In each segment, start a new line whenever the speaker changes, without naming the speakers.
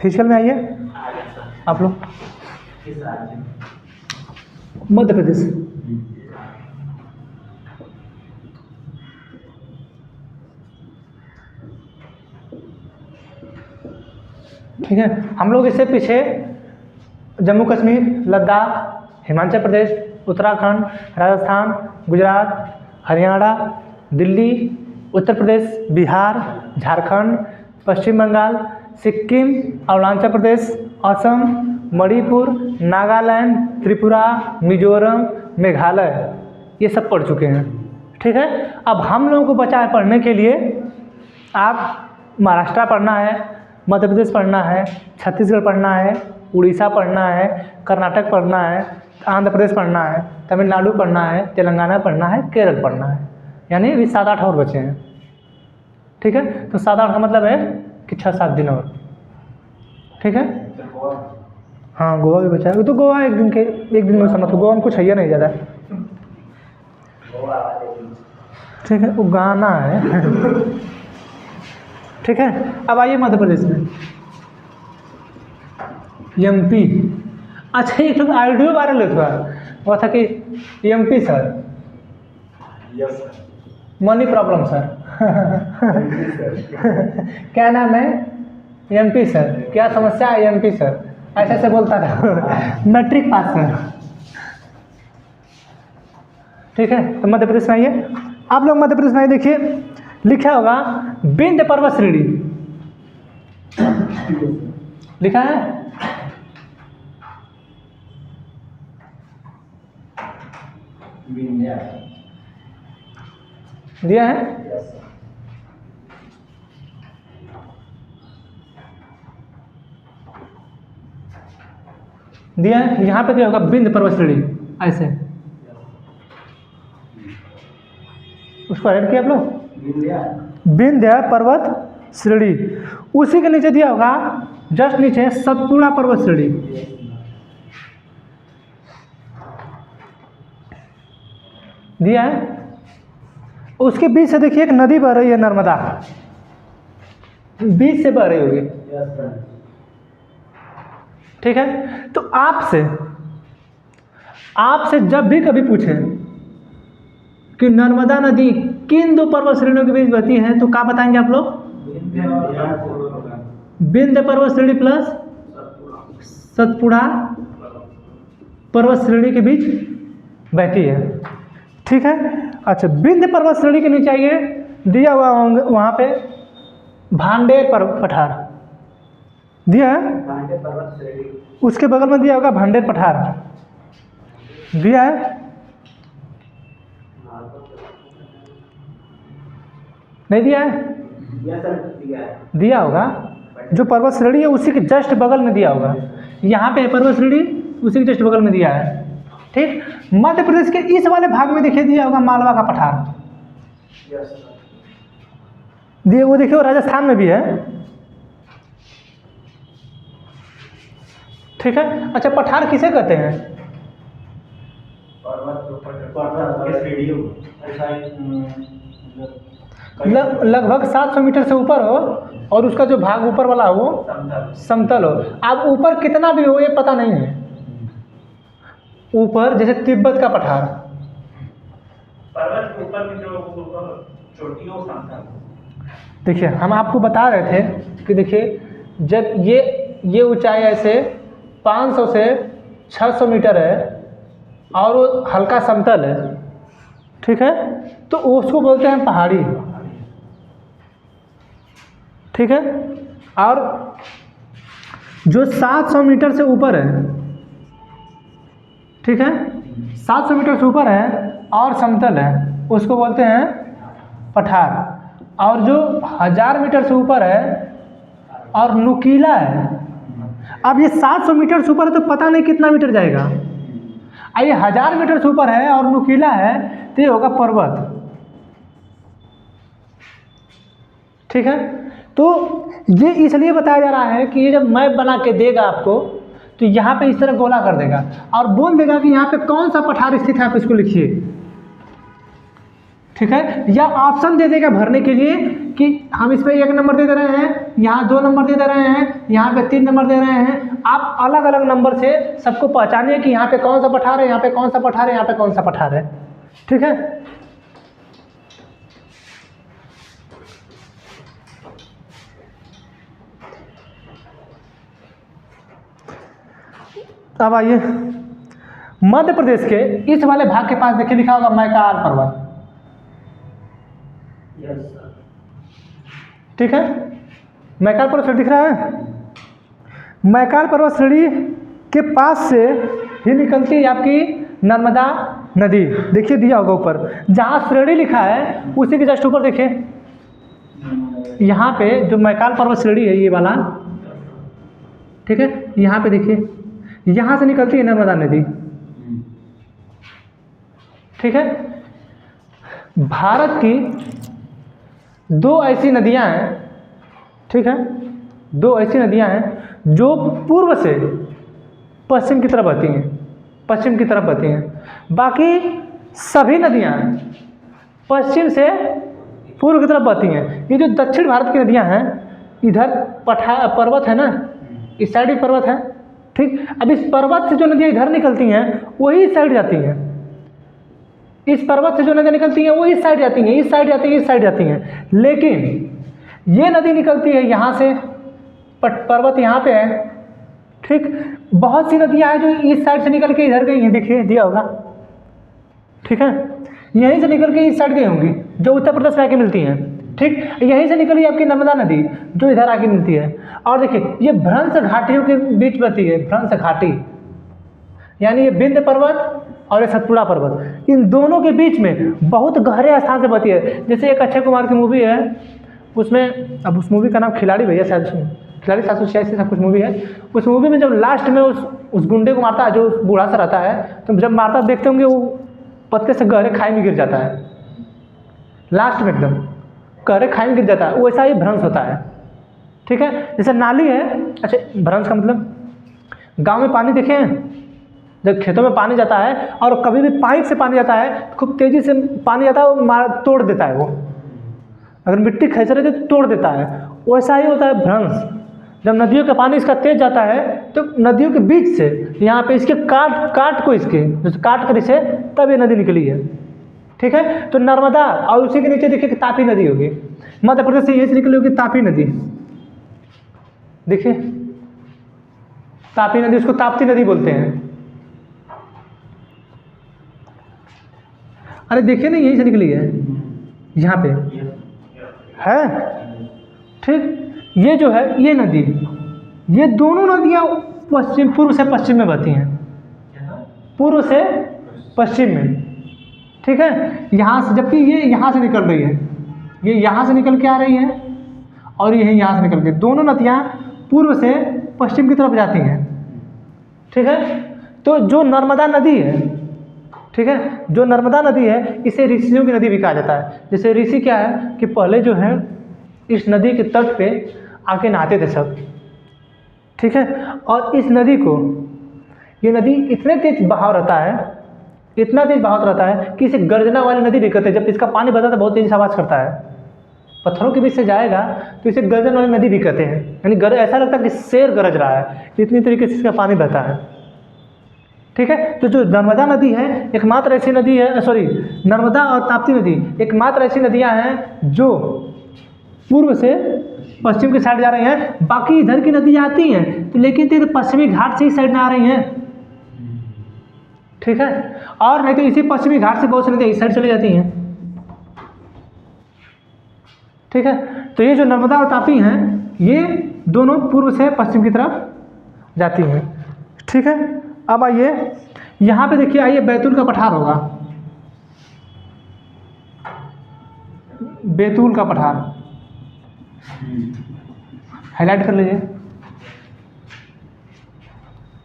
Physical में आइए आप लोग। मध्य प्रदेश। ठीक है, हम लोग इससे पीछे जम्मू कश्मीर, लद्दाख, हिमाचल प्रदेश, उत्तराखंड, राजस्थान, गुजरात, हरियाणा, दिल्ली, उत्तर प्रदेश, बिहार, झारखंड, पश्चिम बंगाल, सिक्किम, अरुणाचल प्रदेश, असम, मणिपुर, नागालैंड, त्रिपुरा, मिजोरम, मेघालय, ये सब पढ़ चुके हैं। ठीक है, अब हम लोगों को बचा है पढ़ने के लिए, आप महाराष्ट्र पढ़ना है, मध्य प्रदेश पढ़ना है, छत्तीसगढ़ पढ़ना है, उड़ीसा पढ़ना है, कर्नाटक पढ़ना है, आंध्र प्रदेश पढ़ना है, तमिलनाडु पढ़ना है, तेलंगाना पढ़ना है, केरल पढ़ना है। यानी अभी 7-8 और बचे हैं। ठीक है, तो 7-8 का मतलब है कि 6-7 दिन और। ठीक है, हाँ गोवा भी बचा है। तो गोवा एक दिन में समझ, तो गोवा में कुछ है नहीं ज़्यादा। ठीक है, वो गाना है। ठीक है, अब आइए मध्य प्रदेश में एमपी। अच्छा, एक तो आइडियो वायरल हुआ वो था कि MP sir, money problem sir. क्या नाम है? एमपी सर, क्या समस्या है एमपी सर, ऐसे ऐसे बोलता था। Matric pass sir. ठीक है, तो मध्य प्रदेश में आइए आप लोग। मध्य प्रदेश में आइए, देखिए लिखा होगा विंध्य पर्वत श्रेणी, लिखा है। दिया है, दिया है, यहाँ पे दिया होगा विंध्य पर्वत श्रेणी, ऐसे उसको ऐड किया आप लोग, विंध्य पर्वत श्रेणी। उसी के नीचे दिया होगा, जस्ट नीचे, सतपुड़ा पर्वत श्रेणी। दिया है। उसके बीच से देखिए एक नदी बह रही है, नर्मदा, बीच से बह रही होगी। ठीक है, तो आपसे जब भी कभी पूछे कि नर्मदा नदी किन दो पर्वत श्रेणियों के बीच बहती है, तो क्या बताएंगे आप लोग? विंध्य पर्वत श्रेणी प्लस सतपुड़ा पर्वत श्रेणी के बीच बहती है। ठीक है, अच्छा, विंध्य पर्वत श्रेणी के नीचे आइए, दिया हुआ वहाँ पे भांडेर पठार दिया है, उसके बगल में दिया होगा भांडेर पठार, दिया है। नहीं दिया है? दिया होगा, जो पर्वत श्रेणी है उसी के जस्ट बगल में दिया होगा। यहाँ पे पर्वत श्रेणी, उसी के जस्ट बगल में दिया है। ठीक, मध्य प्रदेश के इस वाले भाग में देखिए दिया होगा मालवा का पठार, दिए वो देखिए, राजस्थान में भी है। ठीक है, अच्छा, पठार किसे कहते हैं? लगभग 700 मीटर से ऊपर हो और उसका जो भाग ऊपर वाला हो समतल हो। अब ऊपर कितना भी हो ये पता नहीं है। ऊपर जैसे तिब्बत का पठार, पर्वत के ऊपर में जो चोटी हो समतल। देखिए, हम आपको बता रहे थे कि देखिए, जब ये ऊंचाई ऐसे 500 से 600 मीटर है और वो हल्का समतल है। ठीक है, तो उसको बोलते हैं पहाड़ी। ठीक है, और जो 700 मीटर से ऊपर है, ठीक है, 700 मीटर से ऊपर है और समतल है, उसको बोलते हैं पठार। और जो 1000 मीटर से ऊपर है और नुकीला है, अब ये 700 मीटर से ऊपर है तो पता नहीं कितना मीटर जाएगा। ये 1000 मीटर से ऊपर है और नुकीला है तो ये होगा पर्वत। ठीक है, तो ये इसलिए बताया जा रहा है कि ये जब मैप बना के देगा आपको, तो यहाँ पे इस तरह गोला कर देगा और बोल देगा कि यहाँ पे कौन सा पठार स्थित है, आप इसको लिखिए। ठीक है, या ऑप्शन दे देगा भरने के लिए कि हम इस पे 1 नंबर दे रहे हैं, यहाँ 2 नंबर दे रहे हैं, यहाँ पे 3 नंबर दे रहे हैं। आप अलग अलग नंबर से सबको पहचानिए कि यहाँ पे कौन सा पठार है, यहाँ पे कौन सा पठार है, यहाँ पे कौन सा पठार है। ठीक है, अब आइए मध्य प्रदेश के इस वाले भाग के पास देखिए लिखा होगा मैकाल पर्वत। ठीक है, मैकाल पर्वत श्रेणी दिख रहा है। मैकाल पर्वत श्रेणी के पास से ही निकलती है आपकी नर्मदा नदी। देखिए दिया होगा ऊपर, जहाँ श्रेणी लिखा है उसी के जस्ट ऊपर देखिए, यहाँ पे जो मैकाल पर्वत श्रेणी है ये वाला, ठीक है, यहाँ पे देखिए, यहाँ से निकलती है नर्मदा नदी। ठीक है, भारत की 2 ऐसी नदियां हैं, ठीक है, 2 ऐसी नदियां हैं जो पूर्व से पश्चिम की तरफ बहती हैं, पश्चिम की तरफ बहती हैं। बाकी सभी नदियां पश्चिम से पूर्व की तरफ बहती हैं। ये जो दक्षिण भारत की नदियां हैं, इधर पर्वत है ना, इस साइड भी पर्वत है। ठीक, अब इस पर्वत से जो नदियाँ इधर निकलती हैं वही इस साइड जाती हैं। इस पर्वत से जो नदियाँ निकलती हैं वो इस साइड जाती हैं, इस साइड जाती हैं, इस साइड जाती हैं। लेकिन ये नदी निकलती है यहाँ से, पर्वत यहाँ पे है। ठीक, बहुत सी नदियाँ हैं जो इस साइड से निकल के इधर गई हैं, देखिए दिया होगा। ठीक है, यहीं से निकल के इस साइड गई होंगी जो उत्तर प्रदेश में आके मिलती हैं। ठीक, यहीं से निकली आपकी नर्मदा नदी जो इधर आके मिलती है। और देखिए ये भ्रंश घाटियों के बीच बहती है, भ्रंश घाटी, यानी ये विंध्य पर्वत और ये सतपुड़ा पर्वत, इन दोनों के बीच में बहुत गहरे स्थान से बहती है। जैसे एक अक्षय कुमार की मूवी है, उसमें, अब उस मूवी का नाम खिलाड़ी भैया शायद, खिलाड़ी 786 ऐसा कुछ मूवी है। उस मूवी में जब लास्ट में उस गुंडे को मारता है जो बूढ़ा सा रहता है, तो जब मारता देखते होंगे वो पत्ते से गहरे खाई में गिर जाता है, लास्ट में एकदम गहरे खाई में गिर जाता है, वैसा ही भ्रंश होता है। ठीक है, जैसे नाली है, अच्छा भ्रंश का मतलब गांव में पानी देखें, जब खेतों में पानी जाता है और कभी भी पाइप से पानी जाता है, खूब तेज़ी से पानी जाता है, वो तोड़ देता है, वो अगर मिट्टी खींच रहे तो तोड़ देता है, वैसा ही होता है भ्रंश। जब नदियों का पानी इसका तेज जाता है तो नदियों के बीच से यहाँ पे इसके काट को इसके काट कर इसे तब ये नदी निकली है। ठीक है, तो नर्मदा और उसी के नीचे देखिए कि तापी नदी होगी, मध्य प्रदेश से ये निकली होगी तापी नदी। देखिए तापी नदी, उसको ताप्ती नदी बोलते हैं। अरे देखिए ना, यहीं से निकली है, यहाँ पे है। ठीक, ये जो है ये नदी, ये दोनों नदियाँ पूर्व से पश्चिम में बहती हैं, पूर्व से पश्चिम में। ठीक है, यहाँ से, जबकि ये यहाँ से निकल रही है, ये यहाँ से निकल के आ रही है और ये यहाँ से निकल के, दोनों नदियाँ पूर्व से पश्चिम की तरफ जाती हैं। ठीक है, तो जो नर्मदा नदी है, ठीक है, जो नर्मदा नदी है इसे ऋषियों की नदी भी कहा जाता है। जैसे ऋषि क्या है कि पहले जो है इस नदी के तट पे आके नहाते थे सब। ठीक है, और इस नदी को, ये नदी इतने तेज बहाव रहता है, इतना तेज बहाव रहता है कि इसे गर्जना वाली नदी भी कहते हैं। जब इसका पानी बहता है बहुत तेज आवाज़ करता है, पत्थरों के बीच से जाएगा तो इसे गर्जन वाली नदी भी कहते हैं, यानी ऐसा लगता है कि शेर गरज रहा है, इतनी तरीके से इसका पानी बहता है। ठीक है, तो जो नर्मदा नदी है एकमात्र ऐसी नदी है, सॉरी नर्मदा और ताप्ती नदी एकमात्र ऐसी नदियां हैं जो पूर्व से पश्चिम की साइड जा रही हैं। बाकी इधर की नदियां आती हैं तो लेकिन तो पश्चिमी घाट से ही साइड में आ रही हैं। ठीक है, और नहीं तो इसी पश्चिमी घाट से बहुत सी नदियाँ इस साइड चली जाती हैं। ठीक है, तो ये जो नर्मदा और तापी हैं ये दोनों पूर्व से पश्चिम की तरफ जाती हैं। ठीक है, अब आइए यहाँ पे देखिए, आइए बैतूल का पठार होगा, बैतूल का पठार हाईलाइट कर लीजिए,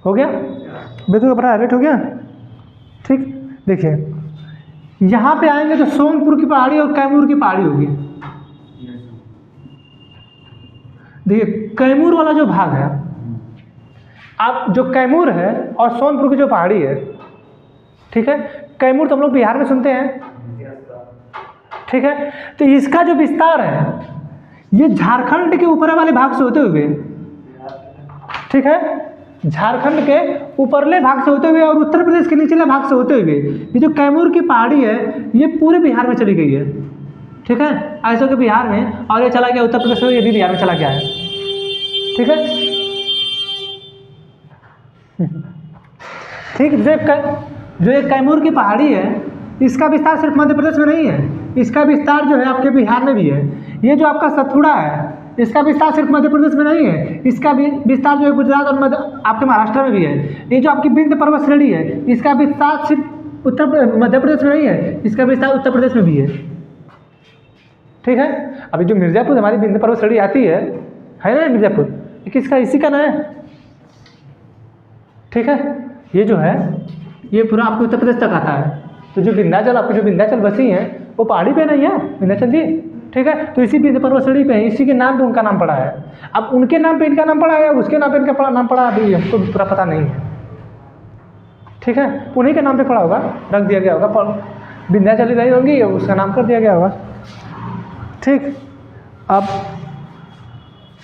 हो गया, बैतूल का पठार हाईलाइट हो गया। ठीक, देखिए यहाँ पे आएंगे तो सोनपुर की पहाड़ी और कैमूर की पहाड़ी होगी। देखिए कैमूर वाला जो भाग है, आप जो कैमूर है और सोनपुर की जो पहाड़ी है, ठीक है, कैमूर तो हम लोग बिहार में सुनते हैं। ठीक है, तो इसका जो विस्तार है ये झारखंड के ऊपर वाले भाग से होते हुए, ठीक है, झारखंड के ऊपरले भाग से होते हुए और उत्तर प्रदेश के निचले भाग से होते हुए ये जो कैमूर की पहाड़ी है ये पूरे बिहार में चली गई है, ठीक है, ऐसे के बिहार में, और ये चला गया उत्तर प्रदेश में, ये भी बिहार में चला गया है, ठीक है। ठीक, जो एक कैमूर की पहाड़ी है इसका विस्तार सिर्फ मध्य प्रदेश में नहीं है, इसका विस्तार जो है आपके बिहार में भी है। ये जो आपका सतपुड़ा है इसका विस्तार सिर्फ मध्य प्रदेश में नहीं है, इसका विस्तार जो है गुजरात और आपके महाराष्ट्र में भी है। ये जो आपकी विंध्य पर्वत श्रेणी है इसका विस्तार सिर्फ मध्य प्रदेश में नहीं है, इसका विस्तार उत्तर प्रदेश में भी है, ठीक है। अभी जो मिर्ज़ापुर हमारी विंध्य पर्वत श्रेणी आती है ना मिर्ज़ापुर, किसका, इसी का ना है, ठीक है। ये जो है ये पूरा आपको उत्तर प्रदेश तक आता है। तो जो विंध्याचल, आपकी जो विंध्याचल बसी हैं वो पहाड़ी पे नहीं है विंध्याचल जी, ठीक है। तो इसी विंध्य पर्वत श्रेणी पे है, इसी के नाम पे उनका नाम पड़ा है। अब उनके नाम पे इनका नाम पड़ा है, उसके नाम पे इनका नाम पड़ा, अभी हमको पूरा पता नहीं है, ठीक है। उन्हीं के नाम पे पड़ा होगा, रख दिया गया होगा, विंध्याचली रही होंगी उसका नाम कर दिया गया होगा, ठीक। अब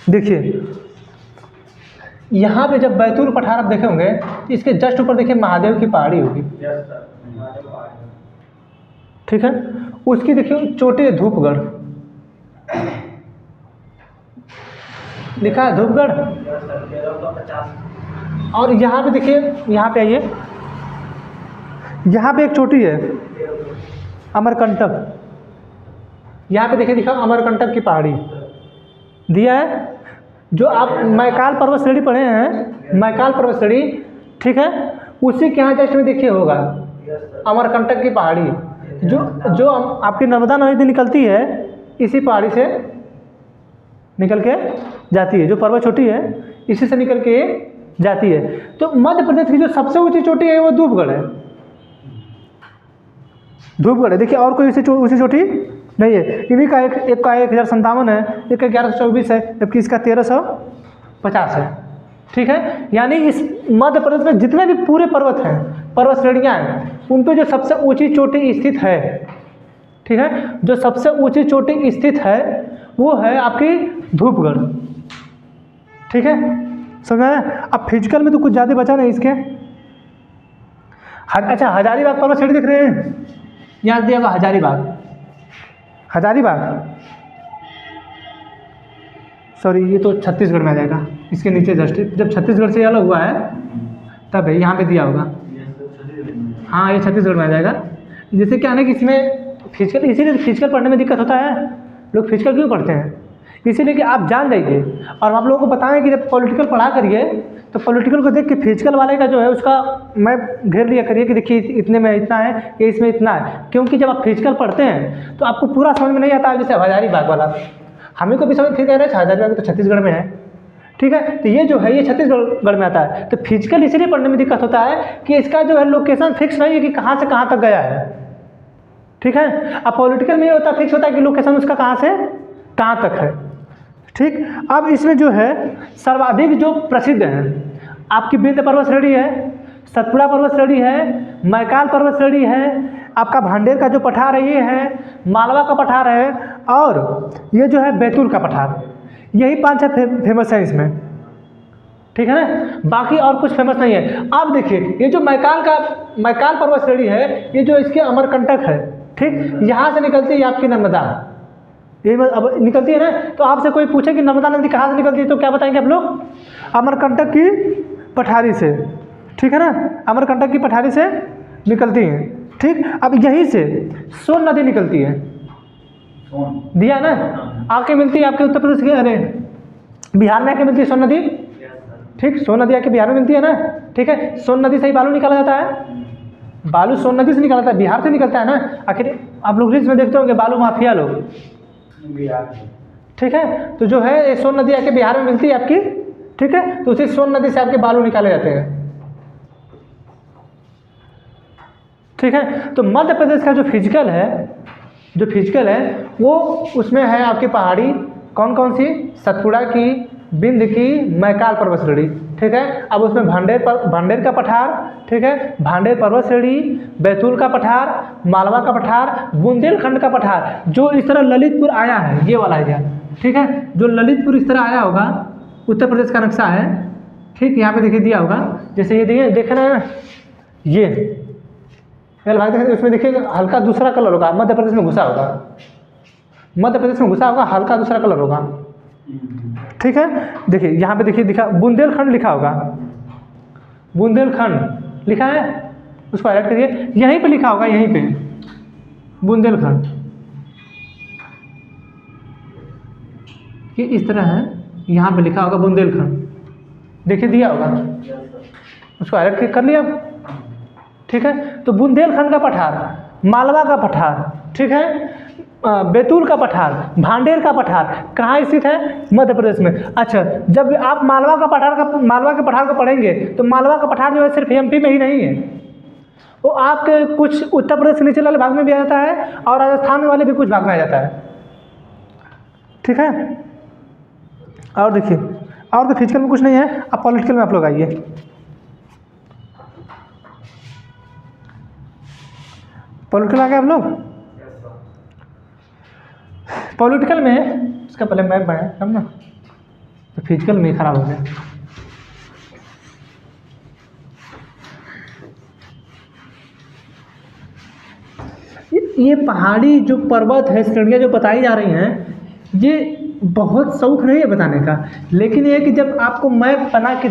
देखिए यहाँ पे जब बैतूल पठार आप देखे होंगे तो इसके जस्ट ऊपर देखिए महादेव की पहाड़ी होगी, ठीक है। उसकी देखिए चोटी है धूपगढ़, लिखा है धूपगढ़। और यहाँ पे देखिए, यहाँ पे आइए, यहाँ पे एक चोटी है अमरकंटक, यहाँ पे देखिए दिखा अमरकंटक की पहाड़ी दिया है। जो आप मैकाल पर्वत श्रेणी पढ़े हैं, मैकाल पर्वत श्रेणी, ठीक है, उसी के यहाँ जस्ट में देखिए होगा अमरकंटक की पहाड़ी, जो आपकी नर्मदा नदी निकलती है इसी पहाड़ी से निकल के जाती है, जो पर्वत चोटी है इसी से निकल के जाती है। तो मध्य प्रदेश की जो सबसे ऊंची चोटी है वो धूपगढ़ है, धूपगढ़ है। देखिए और कोई ऊंची चोटी नहीं है। इन्हीं का एक का 1057 है, एक का 1124 है, जबकि इसका 1350 है, ठीक है। यानी इस मध्य प्रदेश में जितने भी पूरे पर्वत हैं, पर्वत श्रेणियाँ हैं, उन पे जो सबसे ऊंची चोटी स्थित है, ठीक है, जो सबसे ऊंची चोटी स्थित है वो है आपकी धूपगढ़, ठीक है, समझ में। अब फिजिकल में तो कुछ ज़्यादा बचा नहीं इसके। अच्छा, हजारीबाग पर्वत श्रेणी देख रहे हैं, यहाँ दिया होगा हजारीबाग, हजारीबाग, सॉरी ये तो छत्तीसगढ़ में आ जाएगा, इसके नीचे जस्ट जब छत्तीसगढ़ से अलग हुआ है तब है, यहाँ पे दिया होगा, हाँ ये छत्तीसगढ़ में आ जाएगा। जैसे क्या है ना कि इसमें फिजिकल, इसीलिए फिजिकल पढ़ने में दिक्कत होता है, लोग फिजिकल क्यों पढ़ते हैं, इसीलिए कि आप जान जाइए। और आप लोगों को बताएं कि जब पॉलिटिकल पढ़ा करिए तो पॉलिटिकल को देख के फिजिकल वाले का जो है उसका मैं घेर लिया करिए कि देखिए इतने में इतना है, ये इसमें इतना है, क्योंकि जब आप फिजिकल पढ़ते हैं तो आपको पूरा समझ में नहीं आता है। जैसे हजारीबाग वाला हमें को भी समझ फिर कह रहे हैं हजारीबाग तो छत्तीसगढ़ में है, ठीक है, तो ये जो है ये छत्तीसगढ़ में आता है। तो फिजिकल इसीलिए पढ़ने में दिक्कत होता है कि इसका जो है लोकेशन फिक्स नहीं है कि कहाँ से कहाँ तक गया है, ठीक है। अब पॉलिटिकल में ये होता है, फिक्स होता है कि लोकेशन उसका कहाँ से कहाँ तक है, ठीक। अब इसमें जो है सर्वाधिक जो प्रसिद्ध हैं आपकी विंध्य पर्वत श्रेणी है, सतपुड़ा पर्वत श्रेणी है, मैकाल पर्वत श्रेणी है, आपका भांडेर का जो पठार है ये है, मालवा का पठार है, और ये जो है बैतूल का पठार, यही 5 फेमस है इसमें, ठीक है ना, बाकी और कुछ फेमस नहीं है। अब देखिए ये जो मैकाल पर्वत श्रेणी है, ये जो इसके अमरकंटक है, ठीक, यहाँ से निकलती है आपकी नर्मदा, ये अब निकलती है ना। तो आपसे कोई पूछे कि नर्मदा नदी कहाँ से निकलती है तो क्या बताएंगे आप लोग, अमरकंटक की पठारी से, ठीक है ना, अमरकंटक की पठारी से निकलती हैं, ठीक। अब यहीं से सोन नदी निकलती है, दिया ना, आके मिलती है आपके उत्तर प्रदेश के, अरे बिहार में आके मिलती है सोन नदी, ठीक, सोन नदी आके बिहार में मिलती है ना, ठीक है। सोन नदी से ही बालू निकाला जाता है, बालू सोन नदी से निकाला जाता है, बिहार से निकलता है ना। आखिर आप लोग रील्स में देखते होंगे बालू माफिया लोग, ठीक है। तो जो है ये सोन नदी आके बिहार में मिलती है आपकी, ठीक है, तो उसी सोन नदी से आपके बालू निकाले जाते हैं, ठीक है। तो मध्य प्रदेश का जो फिजिकल है वो उसमें है आपकी पहाड़ी कौन कौन सी, सतपुड़ा की, विंध्य की, मैकाल पर्वत श्रेणी, ठीक है। अब उसमें भांडेर का पठार, ठीक है, भांडेर पर्वत श्रेणी, बैतूल का पठार, मालवा का पठार, बुंदेलखंड का पठार, जो इस तरह ललितपुर आया है ये वाला एरिया, ठीक है। जो ललितपुर इस तरह आया होगा, उत्तर प्रदेश का नक्शा है, ठीक। यहाँ पे देखिए दिया होगा, जैसे ये देखे ना, ये भाग देखें, उसमें देखिए हल्का दूसरा कलर होगा, मध्य प्रदेश में घुसा होगा, मध्य प्रदेश में घुसा होगा, हल्का दूसरा कलर होगा, ठीक है। देखिए यहाँ पे देखिए दिखा, बुंदेलखंड लिखा होगा, बुंदेलखंड लिखा है, उसको हाईलाइट करिए, यहीं पे लिखा होगा, यहीं पे बुंदेलखंड, ये इस तरह है, यहाँ पे लिखा होगा बुंदेलखंड, देखिए दिया होगा, उसको हाईलाइट कर लिया, ठीक है। तो बुंदेलखंड का पठार, मालवा का पठार, ठीक है, बैतूल का पठार, भांडेर का पठार कहाँ स्थित है? मध्य प्रदेश में। अच्छा, जब आप मालवा के पठार को पढ़ेंगे तो मालवा का पठार जो है सिर्फ एमपी में ही नहीं है, वो आपके कुछ उत्तर प्रदेश के नीचे वाले भाग में भी आ जाता है और राजस्थान वाले भी कुछ भाग में आ जाता है, ठीक है। और देखिए, और तो फिजिकल में कुछ नहीं है, अब पॉलिटिकल में आप लोग आइए। पॉलिटिकल आ गए आप लोग। पॉलिटिकल में इसका पहले मैप बनाया तब ना, तो फिजिकल में खराब हो गया। ये पहाड़ी जो पर्वत है, श्रेणियाँ जो बताई जा रही हैं, ये बहुत शौक नहीं है बताने का, लेकिन ये कि जब आपको मैप बना के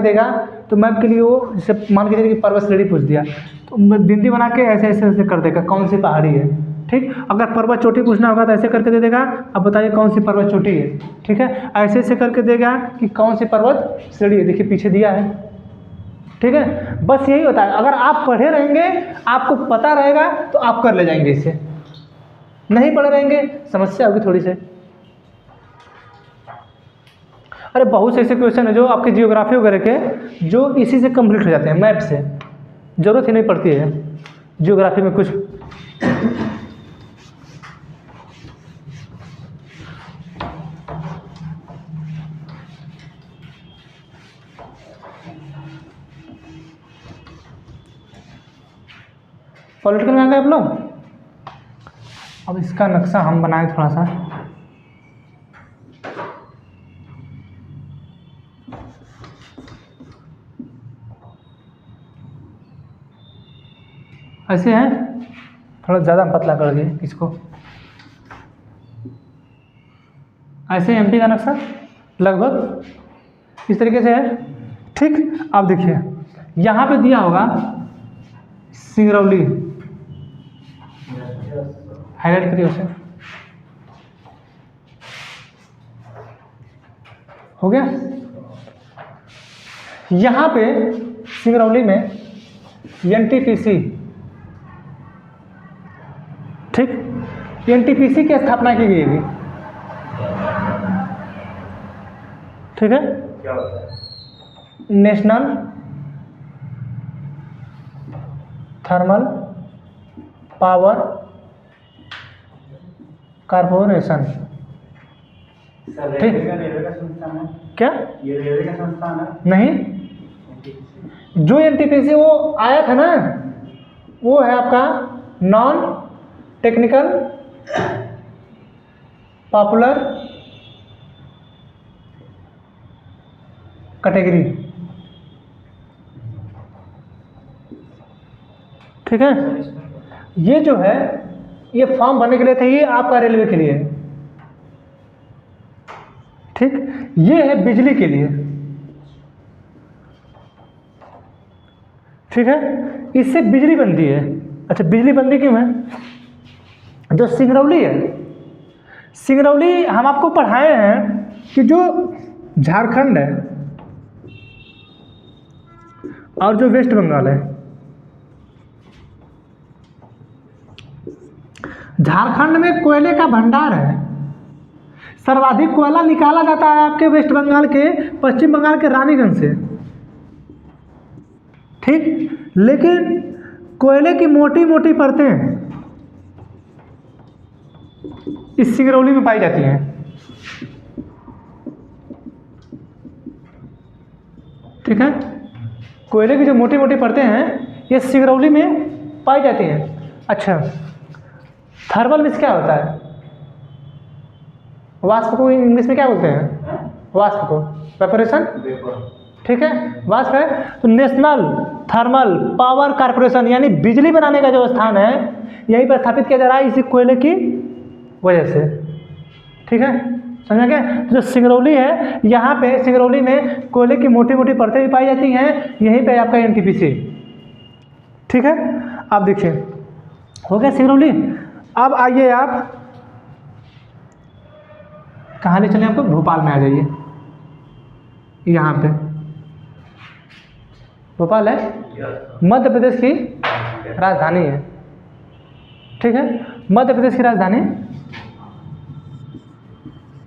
देगा, तो मैप के लिए वो जैसे मान के चलिए कि पर्वत श्रेणी पूछ दिया, तो बिंदी बना के ऐसे ऐसे ऐसे कर देगा कौन सी पहाड़ी है, ठीक। अगर पर्वत चोटी पूछना होगा तो ऐसे करके दे देगा, अब बताइए कौन सी पर्वत चोटी है, ठीक है। ऐसे ऐसे करके देगा कि कौन सी पर्वत श्रेणी है, देखिए पीछे दिया है, ठीक है। बस यही होता है, अगर आप पढ़े रहेंगे, आपको पता रहेगा तो आप कर ले जाएंगे इसे, नहीं पढ़े रहेंगे समस्या होगी थोड़ी सी। अरे बहुत से ऐसे क्वेश्चन है जो आपके जियोग्राफी वगैरह के जो इसी से कंप्लीट हो जाते हैं, मैप से, ज़रूरत ही नहीं पड़ती है जियोग्राफी में कुछ। पॉलिटिकल में आ गए आप लोग। अब इसका नक्शा हम बनाए थोड़ा सा, ऐसे है, थोड़ा ज़्यादा पतला कर दिए इसको, ऐसे एमपी का नक्शा लगभग इस तरीके से है, ठीक। अब देखिए यहाँ पे दिया होगा सिंगरौली, हाईलाइट करिए उसे, हो गया। यहाँ पे सिंगरौली में एनटीपीसी, ठीक, एनटीपीसी की स्थापना की गई थी, ठीक है।
क्या होता है?
नेशनल थर्मल पावर कॉरपोरेशन, ठीक।
रेलवे का संस्थान है
क्या?
ये? रेलवे का संस्थान है?
नहीं, जो एनटीपीसी वो आया था ना, वो है आपका नॉन टेक्निकल पॉपुलर कैटेगरी, ठीक है। ये जो है, ये फॉर्म भरने के लिए था, ये आपका रेलवे के लिए, ठीक। ये है बिजली के लिए, ठीक है, इससे बिजली बनती है। अच्छा, बिजली बनती क्यों है? जो सिंगरौली है, सिंगरौली हम आपको पढ़ाए हैं कि जो झारखंड है और जो वेस्ट बंगाल है, झारखंड में कोयले का भंडार है, सर्वाधिक कोयला निकाला जाता है आपके वेस्ट बंगाल के, पश्चिम बंगाल के रानीगंज से, ठीक। लेकिन कोयले की मोटी मोटी परतें इस सिंगरौली में पाई जाती हैं, ठीक है। कोयले की जो मोटी मोटी परतें हैं ये सिंगरौली में पाई जाती हैं। अच्छा, थर्मल में क्या होता है? वाष्प को इंग्लिश में क्या बोलते हैं?
हैं?
वाष्प को वेपोरेशन,
वेपर।
ठीक है, वाष्प है। तो नेशनल थर्मल पावर कॉर्पोरेशन यानी बिजली बनाने का जो स्थान है यहीं पर स्थापित किया जा रहा है इसी कोयले की वजह से, ठीक है, समझा क्या? जो सिंगरौली है, यहाँ पे सिंगरौली में कोयले की मोटी मोटी परतें भी पाई जाती हैं, यहीं पे आपका एनटीपीसी, ठीक है। आप देखिए हो गया सिंगरौली। अब आइए आप कहाँ ले चले, आपको भोपाल में आ जाइए। यहाँ पे भोपाल है, मध्य प्रदेश की राजधानी है, ठीक है, मध्य प्रदेश की राजधानी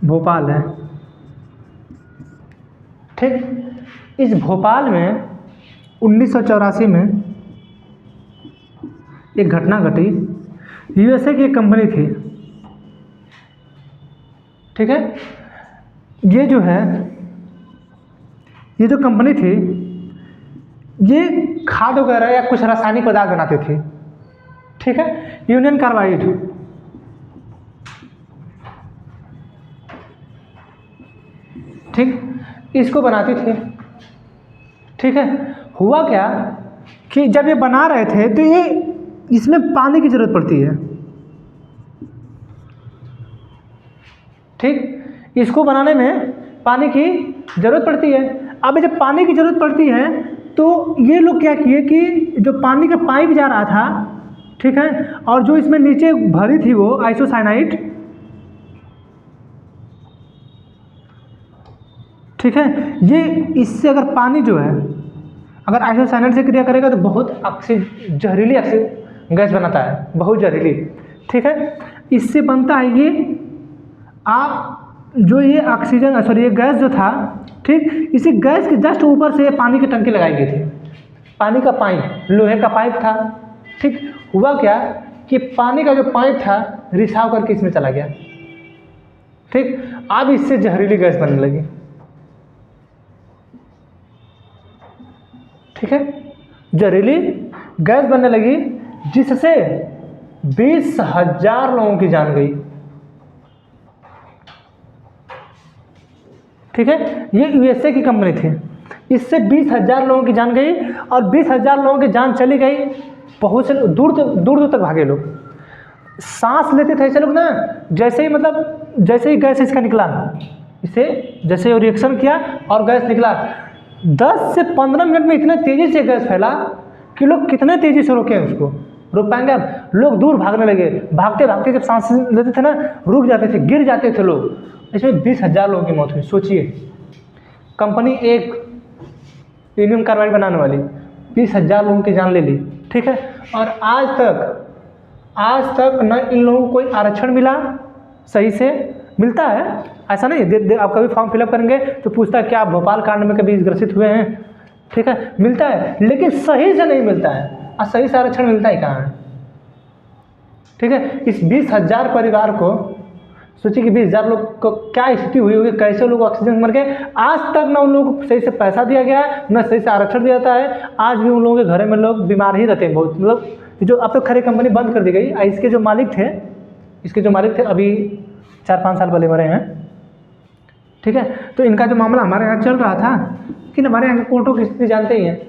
भोपाल है, ठीक। इस भोपाल में 1984 में एक घटना घटी। यूएसए की एक कंपनी थी, ठीक है। ये जो है, ये जो कंपनी थी ये खाद वगैरह या कुछ रासायनिक पदार्थ बनाती थी, ठीक है। यूनियन कार्बाइड, ठीक, इसको बनाती थी, ठीक है। हुआ क्या कि जब ये बना रहे थे तो ये इसमें पानी की ज़रूरत पड़ती है, ठीक, इसको बनाने में पानी की ज़रूरत पड़ती है। अब जब पानी की ज़रूरत पड़ती है तो ये लोग क्या किए कि जो पानी का पाइप जा रहा था, ठीक है, और जो इसमें नीचे भरी थी वो आइसोसाइनाइड, ठीक है, ये इससे अगर पानी जो है अगर आइसोसाइनाइड से क्रिया करेगा तो बहुत जहरीली गैस बनाता है, बहुत जहरीली, ठीक है। इससे बनता है ये जो ये ऑक्सीजन सॉरी ये गैस जो था, ठीक, इसी गैस के जस्ट ऊपर से पानी की टंकी लगाई गई थी, पानी का पाइप, लोहे का पाइप था, ठीक। हुआ क्या कि पानी का जो पाइप था रिसाव करके इसमें चला गया, ठीक। अब इससे जहरीली गैस बनने लगी, ठीक है, जहरीली गैस बनने लगी जिससे 20,000 लोगों की जान गई, ठीक है। ये यूएसए की कंपनी थी, इससे 20,000 लोगों की जान गई और 20,000 लोगों की जान चली गई। बहुत से दूर तक भागे लोग, सांस लेते थे ऐसे लोग ना, जैसे ही मतलब जैसे ही गैस इसका निकला, इसे जैसे ही रिएक्शन किया और गैस निकला, 10 से 15 मिनट में इतना तेज़ी से गैस फैला कि लोग कितने तेज़ी से रोके उसको, रुक पाएंगे आप? लोग दूर भागने लगे, भागते भागते जब सांस लेते थे ना रुक जाते थे, गिर जाते थे लोग। इसमें 20,000 लोगों की मौत हुई। सोचिए, कंपनी एक यूनियन कार्बाइड बनाने वाली 20,000 लोगों की जान ले ली, ठीक है। और आज तक न इन लोगों को कोई आरक्षण मिला, सही से मिलता है ऐसा नहीं, आप कभी फॉर्म फिलअप करेंगे तो पूछता है क्या आप भोपाल कांड में कभी ग्रसित हुए हैं, ठीक है, मिलता है, लेकिन सही से नहीं मिलता है। और सही से आरक्षण मिलता ही कहाँ है, ठीक है। इस 20,000 परिवार को सोचिए कि 20,000 लोग को क्या स्थिति हुई होगी, कैसे लोग ऑक्सीजन मर गए। आज तक ना उन लोगों को सही से पैसा दिया गया है, ना सही से आरक्षण दिया जाता है। आज भी उन लोगों के घर में लोग बीमार ही रहते हैं बहुत, मतलब जो अब तो खैर कंपनी बंद कर दी गई। इसके जो मालिक थे अभी 4-5 साल पहले मरे हैं, ठीक है। तो इनका जो मामला हमारे यहाँ चल रहा था कि हमारे यहाँ की कोर्टों की स्थिति जानते ही हैं।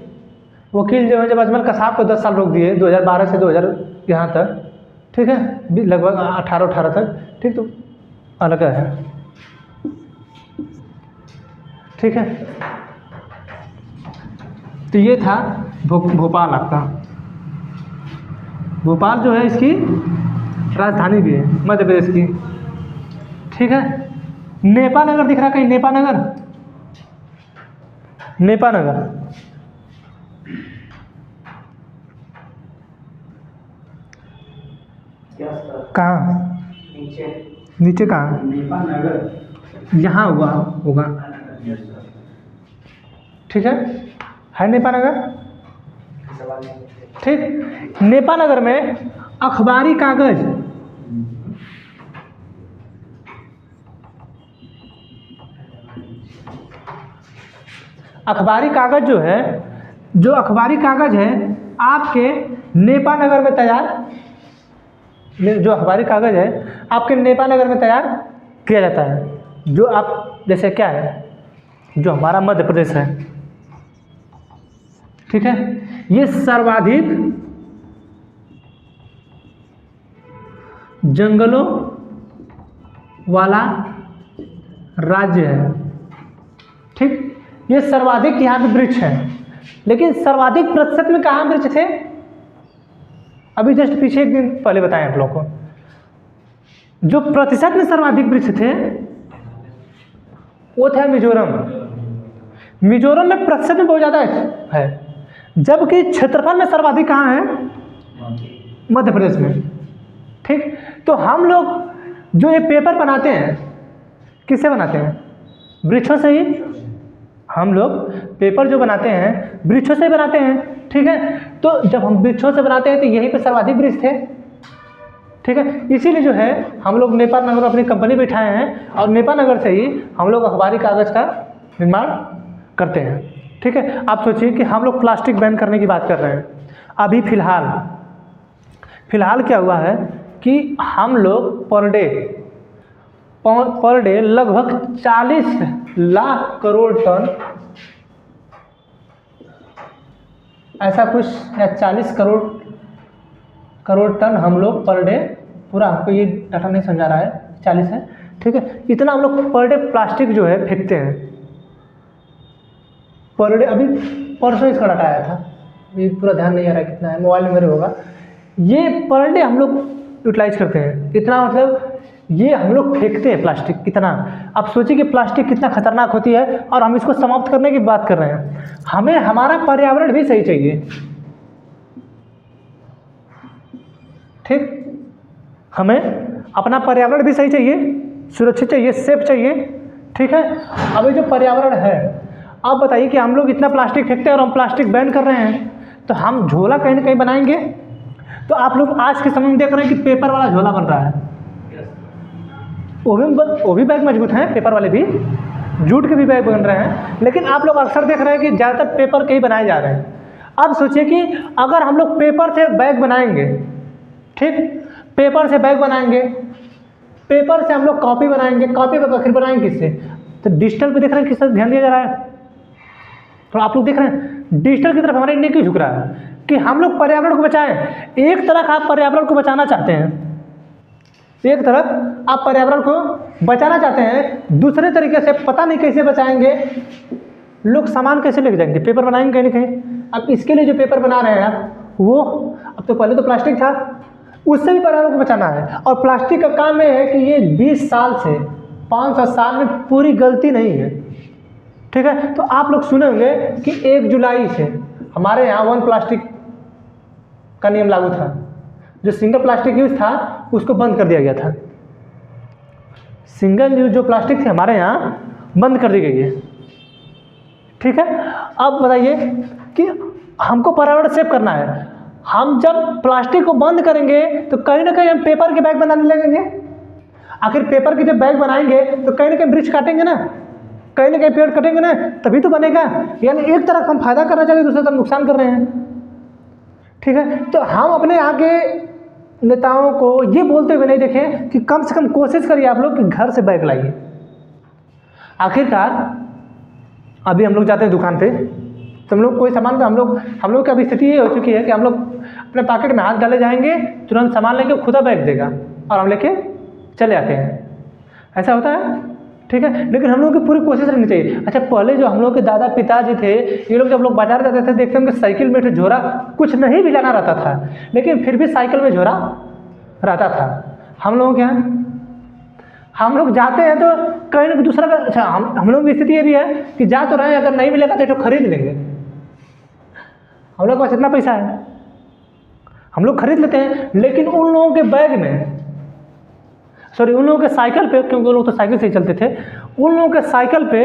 वकील जो है जब अजमल कसाब को 10 साल रोक दिए 2012 से 2000 यहाँ तक, ठीक है, लगभग 18 तक, ठीक, तो अलग है, ठीक है। तो ये था भोपाल आपका। भोपाल जो है इसकी राजधानी भी है मध्य प्रदेश की, ठीक है। नेपा नगर दिख रहा कहीं, नेपा नगर कहाँ? नीचे कहाँ?
नेपा नगर
यहाँ हुआ होगा, ठीक है नेपा नगर, ठीक। नेपा नगर में अखबारी कागज, अखबारी कागज जो अखबारी कागज है आपके नेपा नगर में तैयार, जो अखबारी कागज है आपके नेपा नगर में तैयार किया जाता है। जो आप जैसे क्या है, जो हमारा मध्य प्रदेश है, ठीक है, ये सर्वाधिक जंगलों वाला राज्य है, ठीक। ये सर्वाधिक यहाँ पे वृक्ष है, लेकिन सर्वाधिक प्रतिशत में कहाँ वृक्ष थे? अभी जस्ट पीछे एक दिन पहले बताएं आप लोगों को, जो प्रतिशत में सर्वाधिक वृक्ष थे वो था मिजोरम। मिजोरम में प्रतिशत में बहुत ज़्यादा है, जबकि क्षेत्रफल में सर्वाधिक कहाँ है? मध्य प्रदेश में, ठीक। तो हम लोग जो ये पेपर बनाते हैं, किससे बनाते हैं? वृक्षों से ही। हम लोग पेपर जो बनाते हैं वृक्षों से बनाते हैं, ठीक है। तो जब हम वृक्षों से बनाते हैं तो यहीं पे सर्वाधिक वृक्ष थे, ठीक है। इसीलिए जो है हम लोग नेपाल नगर में अपनी कंपनी बिठाए हैं और नेपाल नगर से ही हम लोग अखबारी कागज़ का निर्माण करते हैं, ठीक है। आप सोचिए कि हम लोग प्लास्टिक बैन करने की बात कर रहे हैं। अभी फ़िलहाल क्या हुआ है कि हम लोग पर डे लगभग 40 लाख करोड़ टन, ऐसा कुछ, या 40 करोड़ टन हम लोग पर डे, पूरा हमको ये डाटा नहीं समझा रहा है, 40 है, ठीक है। इतना हम लोग पर डे प्लास्टिक जो है फेंकते हैं पर डे। अभी परसों इसका डाटा आया था, अभी पूरा ध्यान नहीं आ रहा है कितना है, मोबाइल में मेरे होगा। ये पर डे हम लोग यूटिलाइज करते हैं, इतना मतलब ये हम लोग फेंकते हैं प्लास्टिक कितना। आप सोचिए कि प्लास्टिक कितना खतरनाक होती है और हम इसको समाप्त करने की बात कर रहे हैं। हमें हमारा पर्यावरण भी सही चाहिए, ठीक। हमें अपना पर्यावरण भी सही चाहिए, सुरक्षित चाहिए, सेफ चाहिए, ठीक है। अभी जो पर्यावरण है, आप बताइए कि हम लोग इतना प्लास्टिक फेंकते हैं और हम प्लास्टिक बैन कर रहे हैं, तो हम झोला कहीं ना कहीं बनाएंगे। तो आप लोग आज के समय में देख रहे हैं कि पेपर वाला झोला बन रहा है, वो भी बैग मजबूत हैं, पेपर वाले भी, जूट के भी बैग बन रहे हैं, लेकिन आप लोग अक्सर देख रहे हैं कि ज़्यादातर पेपर के ही बनाए जा रहे हैं। अब सोचिए कि अगर हम लोग पेपर से बैग बनाएंगे, ठीक, पेपर से बैग बनाएंगे, पेपर से हम लोग कॉपी बनाएंगे, कॉपी पर आखिर बनाएंगे किससे? तो डिजिटल पे देख रहे हैं किस तरह ध्यान दिया जा रहा है। तो आप लोग देख रहे हैं डिजिटल की तरफ हमारा इंडिया क्यों झुक रहा है कि हम लोग पर्यावरण को बचाएं। एक तरफ आप पर्यावरण को बचाना चाहते हैं, एक तरफ आप पर्यावरण को बचाना चाहते हैं, दूसरे तरीके से पता नहीं कैसे बचाएंगे। लोग सामान कैसे लेके जाएंगे? पेपर बनाएंगे कहीं ना कहीं। अब इसके लिए जो पेपर बना रहे हैं आप, वो अब तो पहले तो प्लास्टिक था, उससे भी पर्यावरण को बचाना है। और प्लास्टिक का काम ये है कि ये 20 साल से 500 साल में पूरी गलती नहीं है, ठीक है। तो आप लोग सुने होंगे कि 1 जुलाई से हमारे यहाँ 1 प्लास्टिक का नियम लागू था। जो सिंगल प्लास्टिक यूज था उसको बंद कर दिया गया था। सिंगल यूज जो प्लास्टिक थे हमारे यहाँ बंद कर दी गई है, ठीक है। अब बताइए कि हमको पर्यावरण सेव करना है। हम जब प्लास्टिक को बंद करेंगे तो कहीं ना कहीं हम पेपर के बैग बनाने लगेंगे। आखिर पेपर के जब बैग बनाएंगे तो कहीं ना कहीं वृक्ष काटेंगे ना, कहीं ना कहीं पेड़ कटेंगे ना, तभी तो बनेगा। यानी एक तरफ हम फायदा करना चाहिए, दूसरी तरफ नुकसान कर रहे हैं, ठीक है। तो हम अपने यहाँ के नेताओं को ये बोलते हुए नहीं देखें कि कम से कम कोशिश करिए आप लोग कि घर से बैग लाइए। आखिरकार अभी हम लोग जाते हैं दुकान पे, तो हम लोग कोई सामान तो हम लोग की अभी स्थिति ये हो चुकी है कि हम लोग अपने पॉकेट में हाथ डाले जाएंगे, तुरंत सामान लेके खुदा बैग देगा और हम लेके चले आते हैं। ऐसा होता है, ठीक है। लेकिन हम लोग की पूरी कोशिश रहनी चाहिए। अच्छा, पहले जो हम लोग के दादा पिताजी थे, ये लोग जब लोग बाजार जाते थे देखते होंगे साइकिल में झोरा, कुछ नहीं भी लाना रहता था, लेकिन फिर भी साइकिल में झोरा रहता था। हम लोगों के यहाँ हम लोग जाते हैं तो कहीं ना दूसरा का, अच्छा हम लोग की स्थिति ये भी है कि जा तो रहे हैं, अगर नहीं मिलेगा तो खरीद लेंगे। हम लोग के पास इतना पैसा है, हम लोग खरीद लेते हैं। लेकिन उन लोगों के बैग में, सॉरी उन लोगों के साइकिल पे, क्योंकि वो लोग तो साइकिल से ही चलते थे, उन लोगों के साइकिल पे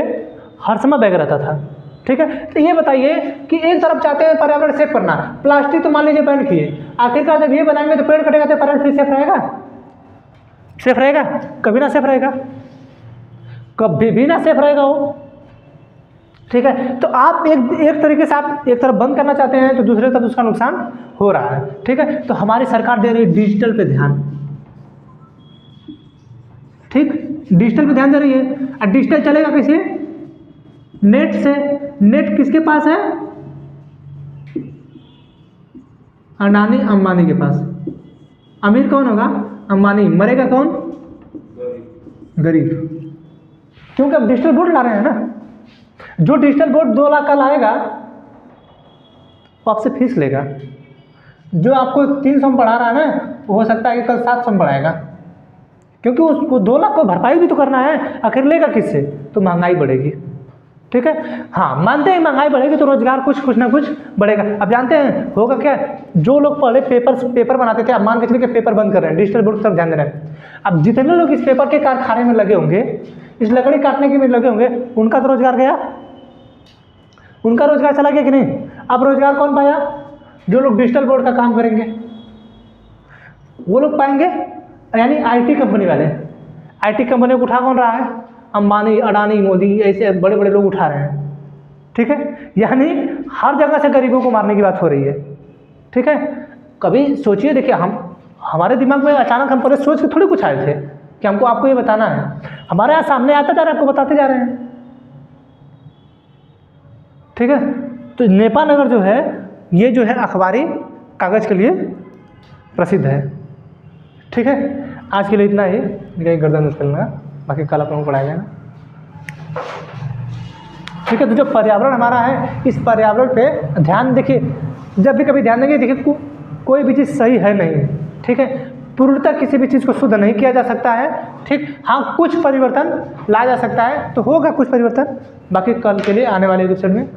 हर समय बैग रहता था, ठीक है। तो ये बताइए कि एक तरफ चाहते हैं पर्यावरण सेफ करना, प्लास्टिक तो मान लीजिए बैन किए, आखिरकार जब ये बनाएंगे तो पेड़ कटेगा तो पर्यावरण फिर सेफ रहेगा? सेफ रहेगा? कभी ना सेफ रहेगा, कभी भी ना सेफ रहेगा वो, ठीक है। तो आप एक तरीके से आप एक तरफ बंद करना चाहते हैं तो दूसरे तरफ उसका नुकसान हो रहा है, ठीक है। तो हमारी सरकार दे रही है डिजिटल पे ध्यान, ठीक। डिजिटल पे ध्यान दे रही है। और डिजिटल चलेगा कैसे? नेट से। नेट किसके पास है? अडानी अंबानी के पास। अमीर कौन होगा? अंबानी। मरेगा कौन? गरीब। क्योंकि अब डिजिटल बोर्ड ला रहे हैं ना। जो डिजिटल बोर्ड 2 लाख का लाएगा वो आपसे फीस लेगा। जो आपको 300 में पढ़ा रहा है ना, वो हो सकता है कि कल 700 में पढ़ाएगा, क्योंकि उसको 2 लाख को भरपाई भी तो करना है। आखिर लेगा किससे? तो महंगाई बढ़ेगी। ठीक है, हाँ मानते हैं महंगाई बढ़ेगी तो रोजगार कुछ ना कुछ बढ़ेगा। अब जानते हैं होगा क्या? जो लोग पहले पेपर बनाते थे, अब मान के चलिए कि पेपर बंद कर रहे हैं, डिजिटल बोर्ड की तरफ ध्यान दे रहे हैं। अब जितने लोग इस पेपर के कारखाने में लगे होंगे, इस लकड़ी काटने के में लगे होंगे, उनका तो रोजगार गया, उनका रोजगार चला गया कि नहीं? अब रोजगार कौन पाया? जो लोग डिजिटल बोर्ड का काम करेंगे वो लोग पाएंगे, यानी आईटी कंपनी वाले। आईटी कंपनी को उठा कौन रहा है? अंबानी, अडानी, मोदी, ऐसे बड़े बड़े लोग उठा रहे हैं। ठीक है, यानी हर जगह से गरीबों को मारने की बात हो रही है। ठीक है, कभी सोचिए, देखिए हमारे दिमाग में अचानक हम पहले सोच के थोड़ी कुछ आए थे कि हमको आपको ये बताना है। हमारे यहाँ सामने आता जा रहा है, आपको बताते जा रहे हैं। ठीक है, तो नेपानगर जो है ये जो है अखबारी कागज़ के लिए प्रसिद्ध है। ठीक है, आज के लिए इतना ही। मेरा गर्दन उछलना, बाकी कल अपन को पढ़ाया जाएगा। ठीक है, तो जो पर्यावरण हमारा है, इस पर्यावरण पे ध्यान देखिए, जब भी कभी ध्यान देंगे, देखिए कोई भी चीज़ सही है नहीं। ठीक है, पूर्णतः किसी भी चीज़ को शुद्ध नहीं किया जा सकता है। ठीक, हाँ कुछ परिवर्तन लाया जा सकता है, तो होगा कुछ परिवर्तन। बाकी कल के लिए आने वाले एपिसोड में